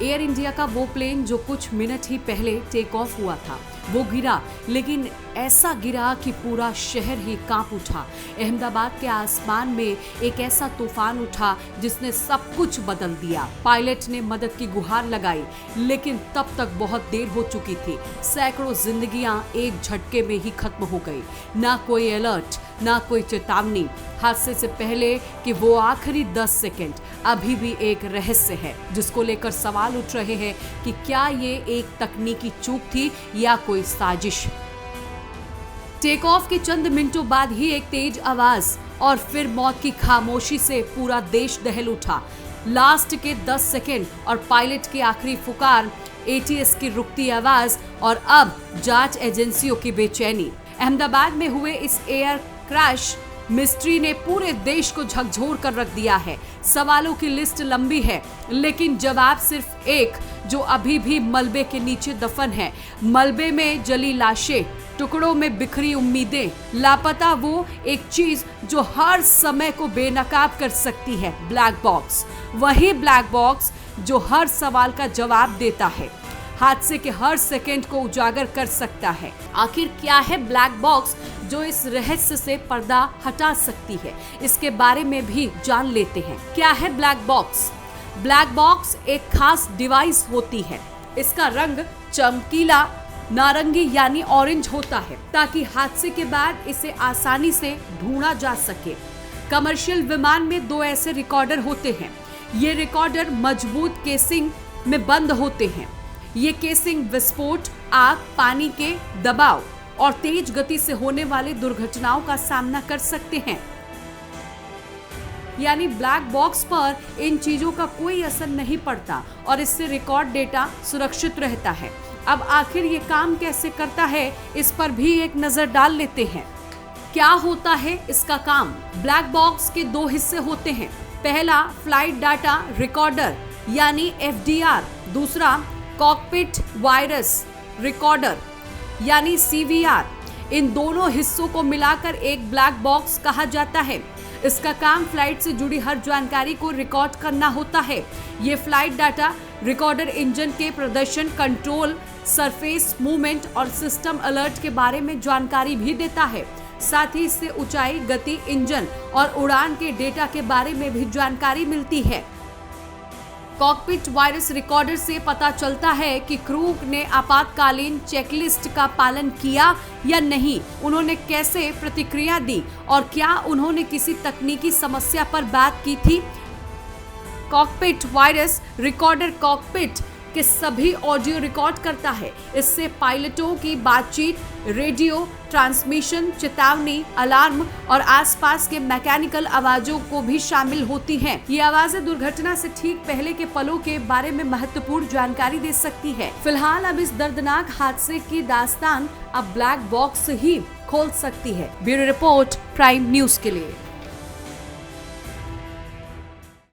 Air India का वो plane जो कुछ मिनट ही पहले टेक ऑफ हुआ था वो गिरा, लेकिन ऐसा गिरा कि पूरा शहर ही कांप उठा। अहमदाबाद के आसमान में एक ऐसा तूफान उठा जिसने सब कुछ बदल दिया। पायलट ने मदद की गुहार लगाई, लेकिन तब तक बहुत देर हो चुकी थी। सैकड़ों जिंदगियां एक झटके में ही खत्म हो गई। ना कोई अलर्ट, ना कोई चेतावनी। हादसे से पहले कि वो आखिरी 10 सेकंड अभी भी एक रहस्य है, जिसको लेकर सवाल उठ रहे हैं कि क्या ये एक तकनीकी चूक थी या कोई साजिश। टेक ऑफ के चंद मिनटों बाद ही एक तेज आवाज और फिर मौत की खामोशी से पूरा देश दहल उठा। लास्ट के 10 सेकंड और पायलट की आखिरी पुकार, ATS की रुकती आवाज और अब जांच एजेंसियों की बेचैनी। अहमदाबाद में हुए इस एयर क्रैश मिस्ट्री ने पूरे देश को झकझोर कर रख दिया है। सवालों की लिस्ट लंबी है, लेकिन जवाब सिर्फ एक, जो अभी भी मलबे के नीचे दफन है। मलबे में जली लाशें, टुकड़ों में बिखरी उम्मीदें, लापता वो एक चीज जो हर समय को बेनकाब कर सकती है, ब्लैक बॉक्स। वही ब्लैक बॉक्स जो हर सवाल का जवाब देता है, हादसे के हर सेकंड को उजागर कर सकता है। आखिर क्या है ब्लैक बॉक्स जो इस रहस्य से पर्दा हटा सकती है, इसके बारे में भी जान लेते हैं। क्या है ब्लैक बॉक्स? ब्लैक बॉक्स एक खास डिवाइस होती है। इसका रंग चमकीला नारंगी यानी ऑरेंज होता है, ताकि हादसे के बाद इसे आसानी से ढूंढा जा सके। कमर्शियल विमान में 2 ऐसे रिकॉर्डर होते हैं। ये रिकॉर्डर मजबूत केसिंग में बंद होते हैं। ये केसिंग विस्फोट, आग, पानी के दबाव और तेज गति से होने वाली दुर्घटनाओं का सामना कर सकते हैं। यानी ब्लैक बॉक्स पर इन चीजों का कोई असर नहीं पड़ता और इससे रिकॉर्ड डेटा सुरक्षित रहता है। अब आखिर ये काम कैसे करता है, इस पर भी एक नजर डाल लेते हैं। क्या होता है इसका काम? ब्लैक बॉक्स के 2 हिस्से होते हैं। पहला फ्लाइट डाटा रिकॉर्डर यानी FDR, दूसरा कॉकपिट वायरस रिकॉर्डर यानी CVR। इन दोनों हिस्सों को मिलाकर एक ब्लैक बॉक्स कहा जाता है। इसका काम फ्लाइट से जुड़ी हर जानकारी को रिकॉर्ड करना होता है। ये फ्लाइट डाटा रिकॉर्डर इंजन के प्रदर्शन, कंट्रोल, सरफेस मूवमेंट और सिस्टम अलर्ट के बारे में जानकारी भी देता है। साथ ही इससे ऊंचाई, गति, इंजन और उड़ान के डेटा के बारे में भी जानकारी मिलती है। कॉकपिट वायरस रिकॉर्डर से पता चलता है कि क्रू ने आपातकालीन चेकलिस्ट का पालन किया या नहीं, उन्होंने कैसे प्रतिक्रिया दी और क्या उन्होंने किसी तकनीकी समस्या पर बात की थी। कॉकपिट वायरस रिकॉर्डर कॉकपिट के सभी ऑडियो रिकॉर्ड करता है। इससे पायलटों की बातचीत, रेडियो ट्रांसमिशन, चेतावनी, अलार्म और आसपास के मैकेनिकल आवाजों को भी शामिल होती हैं। ये आवाजें दुर्घटना से ठीक पहले के पलों के बारे में महत्वपूर्ण जानकारी दे सकती है। फिलहाल अब इस दर्दनाक हादसे की दास्तान अब ब्लैक बॉक्स ही खोल सकती है। ब्यूरो रिपोर्ट, प्राइम न्यूज के लिए।